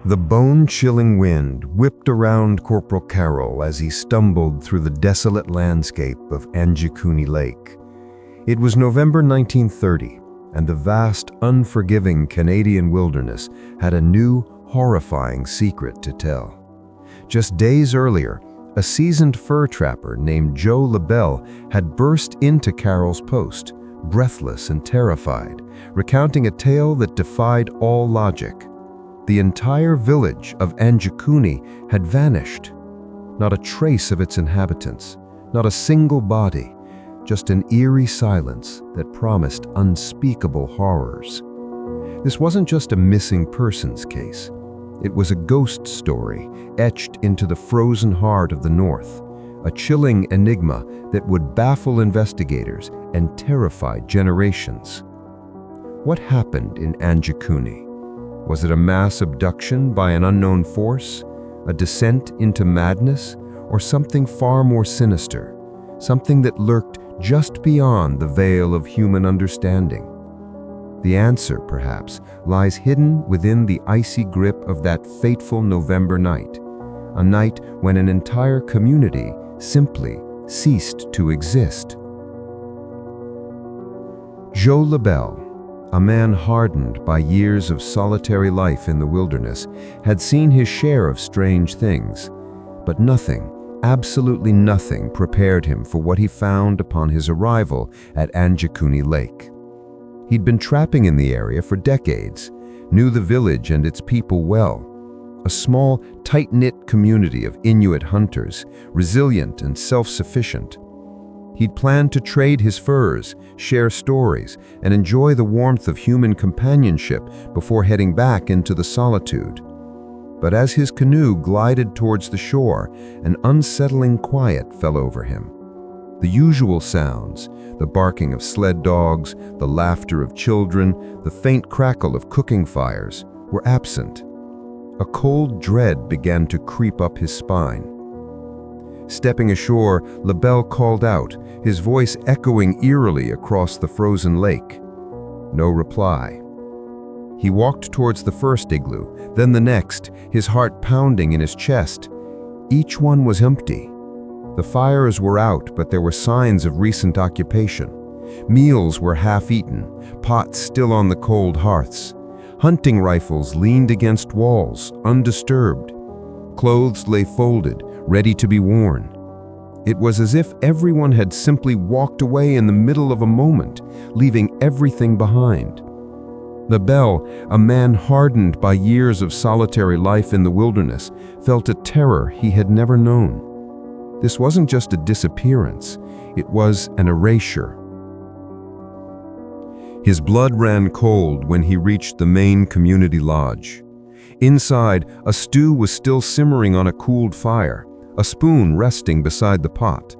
The bone-chilling wind whipped around Corporal Carroll as he stumbled through the desolate landscape of Anjikuni Lake. It was November 1930, and the vast, unforgiving Canadian wilderness had a new, horrifying secret to tell. Just days earlier, a seasoned fur trapper named Joe LaBelle had burst into Carroll's post, breathless and terrified, recounting a tale that defied all logic. The entire village of Anjikuni had vanished. Not a trace of its inhabitants, not a single body, just an eerie silence that promised unspeakable horrors. This wasn't just a missing persons case. It was a ghost story etched into the frozen heart of the North, a chilling enigma that would baffle investigators and terrify generations. What happened in Anjikuni? Was it a mass abduction by an unknown force, a descent into madness, or something far more sinister, something that lurked just beyond the veil of human understanding? The answer, perhaps, lies hidden within the icy grip of that fateful November night, a night when an entire community simply ceased to exist. Joe LaBelle, a man hardened by years of solitary life in the wilderness, had seen his share of strange things, but nothing, absolutely nothing, prepared him for what he found upon his arrival at Anjikuni Lake. He'd been trapping in the area for decades, knew the village and its people well. A small, tight-knit community of Inuit hunters, resilient and self-sufficient. He'd planned to trade his furs, share stories, and enjoy the warmth of human companionship before heading back into the solitude. But as his canoe glided towards the shore, an unsettling quiet fell over him. The usual sounds, the barking of sled dogs, the laughter of children, the faint crackle of cooking fires, were absent. A cold dread began to creep up his spine. Stepping ashore, LaBelle called out, his voice echoing eerily across the frozen lake. No reply. He walked towards the first igloo, then the next, his heart pounding in his chest. Each one was empty. The fires were out, but there were signs of recent occupation. Meals were half-eaten, pots still on the cold hearths. Hunting rifles leaned against walls, undisturbed. Clothes lay folded, ready to be worn. It was as if everyone had simply walked away in the middle of a moment, leaving everything behind. LaBelle, a man hardened by years of solitary life in the wilderness, felt a terror he had never known. This wasn't just a disappearance, it was an erasure. His blood ran cold when he reached the main community lodge. Inside, a stew was still simmering on a cooled fire, a spoon resting beside the pot.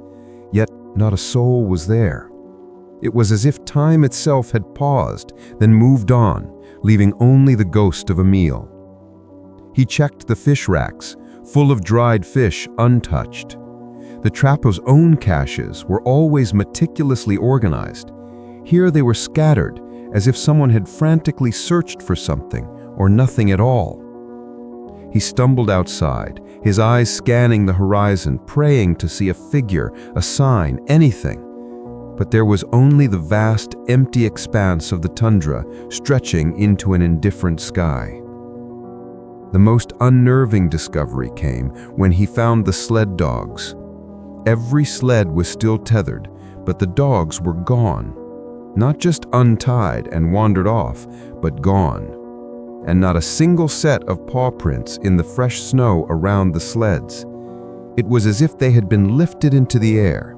Yet not a soul was there. It was as if time itself had paused, then moved on, leaving only the ghost of a meal. He checked the fish racks, full of dried fish untouched. The trapper's own caches were always meticulously organized. Here they were scattered, as if someone had frantically searched for something or nothing at all. He stumbled outside, his eyes scanning the horizon, praying to see a figure, a sign, anything. But there was only the vast, empty expanse of the tundra stretching into an indifferent sky. The most unnerving discovery came when he found the sled dogs. Every sled was still tethered, but the dogs were gone. Not just untied and wandered off, but gone. And not a single set of paw prints in the fresh snow around the sleds. It was as if they had been lifted into the air.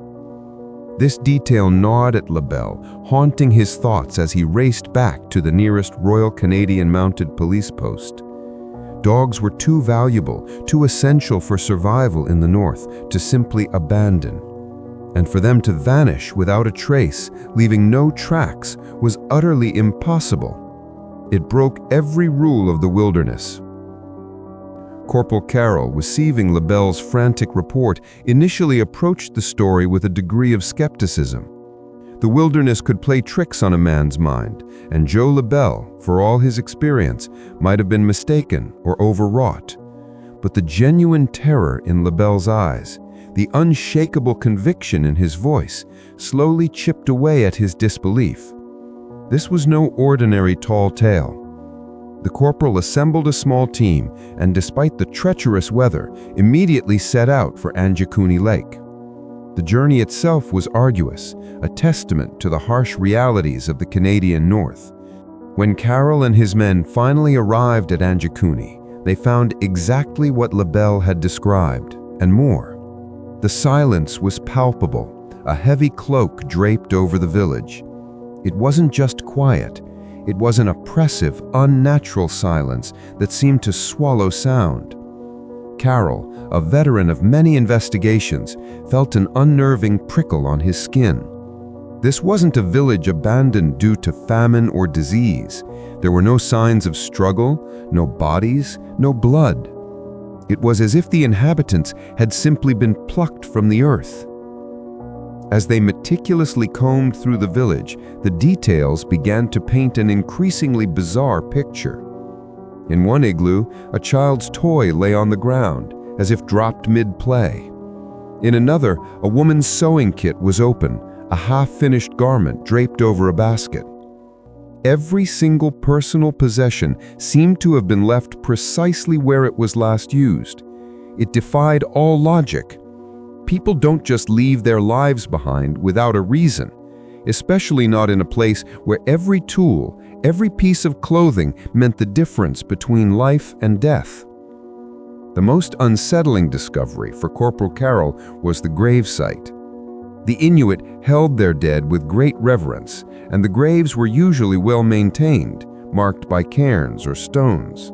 This detail gnawed at LaBelle, haunting his thoughts as he raced back to the nearest Royal Canadian Mounted Police post. Dogs were too valuable, too essential for survival in the North to simply abandon. And for them to vanish without a trace, leaving no tracks, was utterly impossible. It broke every rule of the wilderness. Corporal Carroll, receiving LaBelle's frantic report, initially approached the story with a degree of skepticism. The wilderness could play tricks on a man's mind, and Joe LaBelle, for all his experience, might have been mistaken or overwrought. But the genuine terror in LaBelle's eyes, the unshakable conviction in his voice, slowly chipped away at his disbelief. This was no ordinary tall tale. The corporal assembled a small team and, despite the treacherous weather, immediately set out for Anjikuni Lake. The journey itself was arduous, a testament to the harsh realities of the Canadian North. When Carroll and his men finally arrived at Anjikuni, they found exactly what LaBelle had described, and more. The silence was palpable, a heavy cloak draped over the village. It wasn't just quiet, it was an oppressive, unnatural silence that seemed to swallow sound. Carroll, a veteran of many investigations, felt an unnerving prickle on his skin. This wasn't a village abandoned due to famine or disease. There were no signs of struggle, no bodies, no blood. It was as if the inhabitants had simply been plucked from the earth. As they meticulously combed through the village, the details began to paint an increasingly bizarre picture. In one igloo, a child's toy lay on the ground, as if dropped mid-play. In another, a woman's sewing kit was open, a half-finished garment draped over a basket. Every single personal possession seemed to have been left precisely where it was last used. It defied all logic. People don't just leave their lives behind without a reason, especially not in a place where every tool, every piece of clothing meant the difference between life and death. The most unsettling discovery for Corporal Carroll was the gravesite. The Inuit held their dead with great reverence, and the graves were usually well maintained, marked by cairns or stones.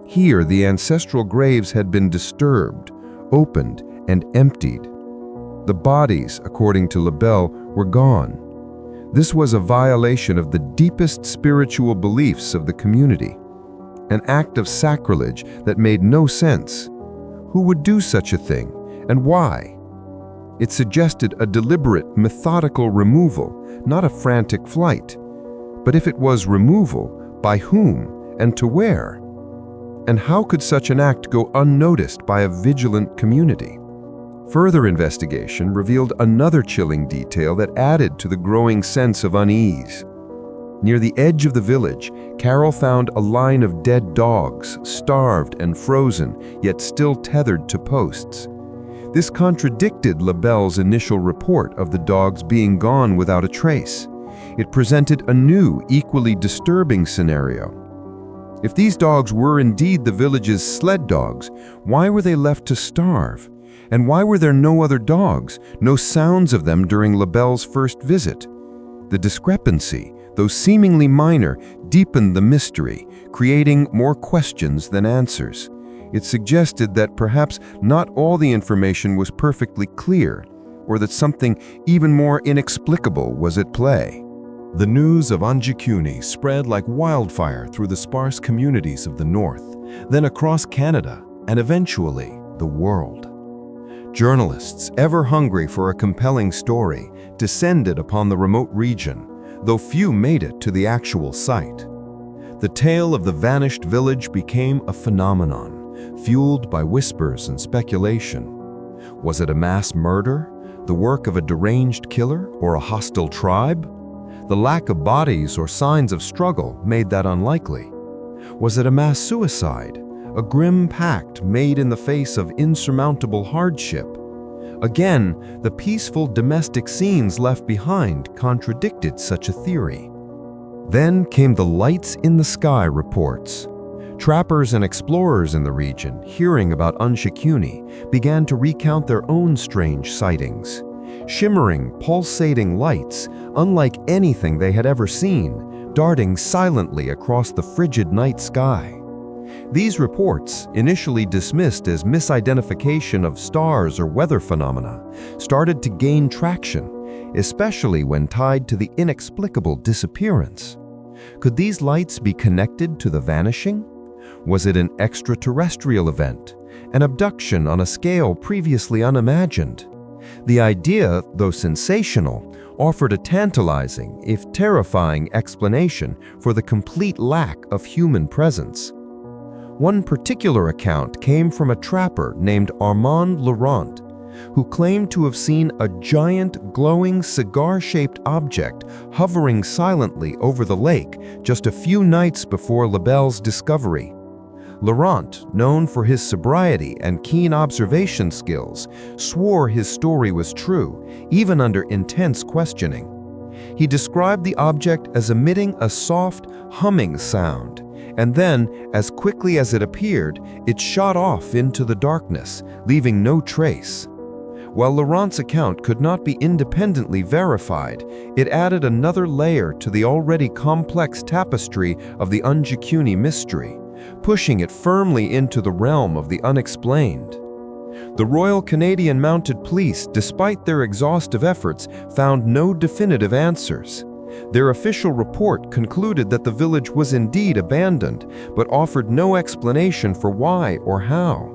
Here, the ancestral graves had been disturbed, opened, and emptied. The bodies, according to LaBelle, were gone. This was a violation of the deepest spiritual beliefs of the community, an act of sacrilege that made no sense. Who would do such a thing, and why? It suggested a deliberate, methodical removal, not a frantic flight. But if it was removal, by whom and to where? And how could such an act go unnoticed by a vigilant community? Further investigation revealed another chilling detail that added to the growing sense of unease. Near the edge of the village, Carroll found a line of dead dogs, starved and frozen, yet still tethered to posts. This contradicted LaBelle's initial report of the dogs being gone without a trace. It presented a new, equally disturbing scenario. If these dogs were indeed the village's sled dogs, why were they left to starve? And why were there no other dogs, no sounds of them during LaBelle's first visit? The discrepancy, though seemingly minor, deepened the mystery, creating more questions than answers. It suggested that perhaps not all the information was perfectly clear, or that something even more inexplicable was at play. The news of Anjikuni spread like wildfire through the sparse communities of the north, then across Canada, and eventually the world. Journalists, ever hungry for a compelling story, descended upon the remote region, though few made it to the actual site. The tale of the vanished village became a phenomenon, fueled by whispers and speculation. Was it a mass murder, the work of a deranged killer, or a hostile tribe? The lack of bodies or signs of struggle made that unlikely. Was it a mass suicide, a grim pact made in the face of insurmountable hardship? Again, the peaceful domestic scenes left behind contradicted such a theory. Then came the lights in the sky reports. Trappers and explorers in the region, hearing about Anjikuni, began to recount their own strange sightings. Shimmering, pulsating lights, unlike anything they had ever seen, darting silently across the frigid night sky. These reports, initially dismissed as misidentification of stars or weather phenomena, started to gain traction, especially when tied to the inexplicable disappearance. Could these lights be connected to the vanishing? Was it an extraterrestrial event, an abduction on a scale previously unimagined? The idea, though sensational, offered a tantalizing, if terrifying, explanation for the complete lack of human presence. One particular account came from a trapper named Armand Laurent, who claimed to have seen a giant, glowing, cigar-shaped object hovering silently over the lake just a few nights before Lebel's discovery. Laurent, known for his sobriety and keen observation skills, swore his story was true, even under intense questioning. He described the object as emitting a soft, humming sound, and then, as quickly as it appeared, it shot off into the darkness, leaving no trace. While Laurent's account could not be independently verified, it added another layer to the already complex tapestry of the Anjikuni mystery, pushing it firmly into the realm of the unexplained. The Royal Canadian Mounted Police, despite their exhaustive efforts, found no definitive answers. Their official report concluded that the village was indeed abandoned, but offered no explanation for why or how.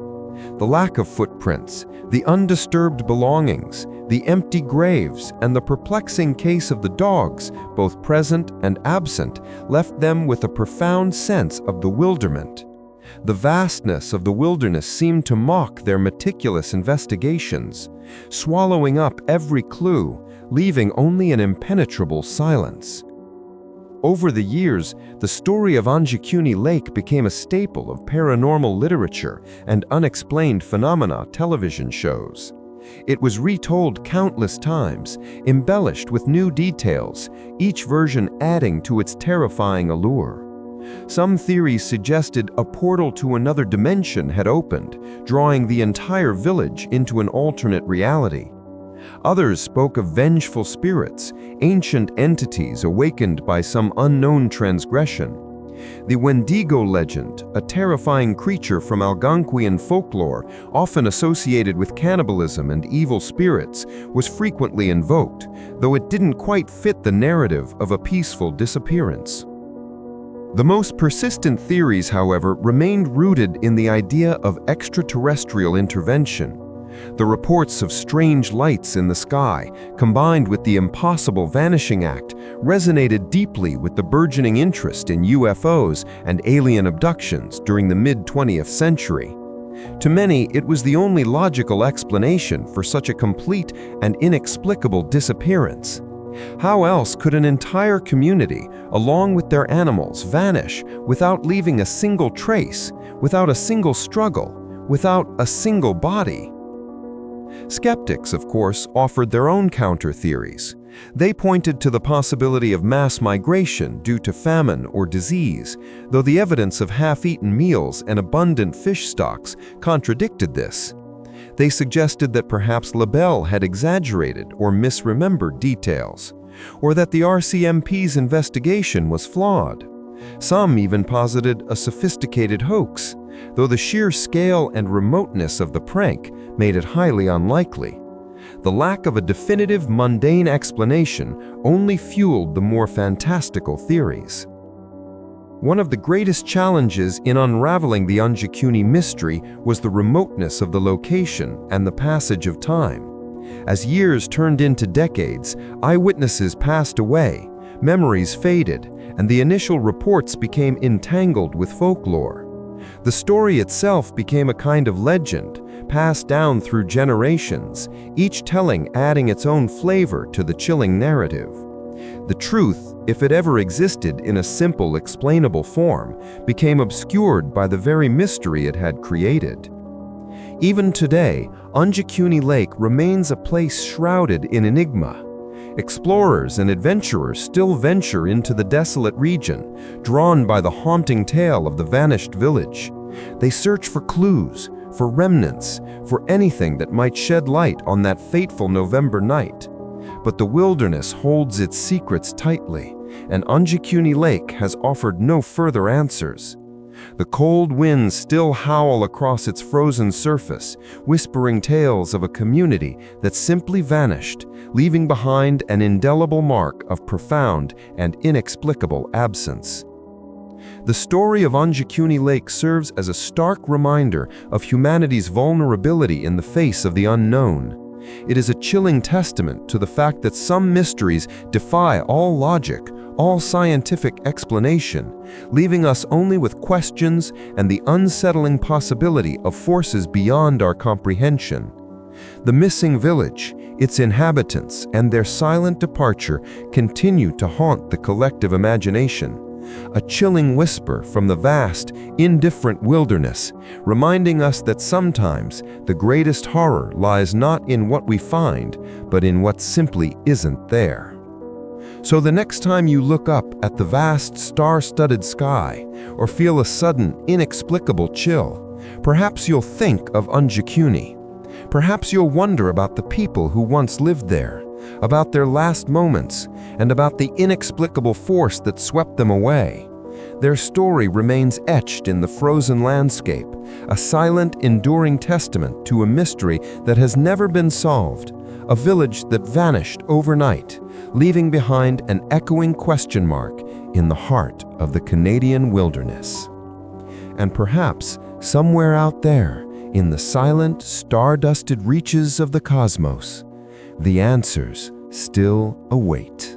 The lack of footprints, the undisturbed belongings, the empty graves, and the perplexing case of the dogs, both present and absent, left them with a profound sense of bewilderment. The vastness of the wilderness seemed to mock their meticulous investigations, swallowing up every clue, leaving only an impenetrable silence. Over the years, the story of Anjikuni Lake became a staple of paranormal literature and unexplained phenomena television shows. It was retold countless times, embellished with new details, each version adding to its terrifying allure. Some theories suggested a portal to another dimension had opened, drawing the entire village into an alternate reality. Others spoke of vengeful spirits, ancient entities awakened by some unknown transgression. The Wendigo legend, a terrifying creature from Algonquian folklore often associated with cannibalism and evil spirits, was frequently invoked, though it didn't quite fit the narrative of a peaceful disappearance. The most persistent theories, however, remained rooted in the idea of extraterrestrial intervention. The reports of strange lights in the sky, combined with the impossible vanishing act, resonated deeply with the burgeoning interest in UFOs and alien abductions during the mid-20th century. To many, it was the only logical explanation for such a complete and inexplicable disappearance. How else could an entire community, along with their animals, vanish without leaving a single trace, without a single struggle, without a single body? Skeptics, of course, offered their own counter-theories. They pointed to the possibility of mass migration due to famine or disease, though the evidence of half-eaten meals and abundant fish stocks contradicted this. They suggested that perhaps Lebel had exaggerated or misremembered details, or that the RCMP's investigation was flawed. Some even posited a sophisticated hoax, though the sheer scale and remoteness of the prank made it highly unlikely. The lack of a definitive, mundane explanation only fueled the more fantastical theories. One of the greatest challenges in unraveling the Anjikuni mystery was the remoteness of the location and the passage of time. As years turned into decades, eyewitnesses passed away, memories faded, and the initial reports became entangled with folklore. The story itself became a kind of legend, passed down through generations, each telling adding its own flavor to the chilling narrative. The truth, if it ever existed in a simple, explainable form, became obscured by the very mystery it had created. Even today, Anjikuni Lake remains a place shrouded in enigma. Explorers and adventurers still venture into the desolate region, drawn by the haunting tale of the vanished village. They search for clues, for remnants, for anything that might shed light on that fateful November night. But the wilderness holds its secrets tightly, and Anjikuni Lake has offered no further answers. The cold winds still howl across its frozen surface, whispering tales of a community that simply vanished, leaving behind an indelible mark of profound and inexplicable absence. The story of Anjikuni Lake serves as a stark reminder of humanity's vulnerability in the face of the unknown. It is a chilling testament to the fact that some mysteries defy all logic, all scientific explanation, leaving us only with questions and the unsettling possibility of forces beyond our comprehension. The missing village, its inhabitants, and their silent departure continue to haunt the collective imagination. A chilling whisper from the vast, indifferent wilderness, reminding us that sometimes the greatest horror lies not in what we find, but in what simply isn't there. So the next time you look up at the vast star-studded sky or feel a sudden, inexplicable chill, perhaps you'll think of Anjikuni. Perhaps you'll wonder about the people who once lived there, about their last moments, and about the inexplicable force that swept them away. Their story remains etched in the frozen landscape, a silent, enduring testament to a mystery that has never been solved, a village that vanished overnight, leaving behind an echoing question mark in the heart of the Canadian wilderness. And perhaps, somewhere out there, in the silent, star-dusted reaches of the cosmos, the answers still await.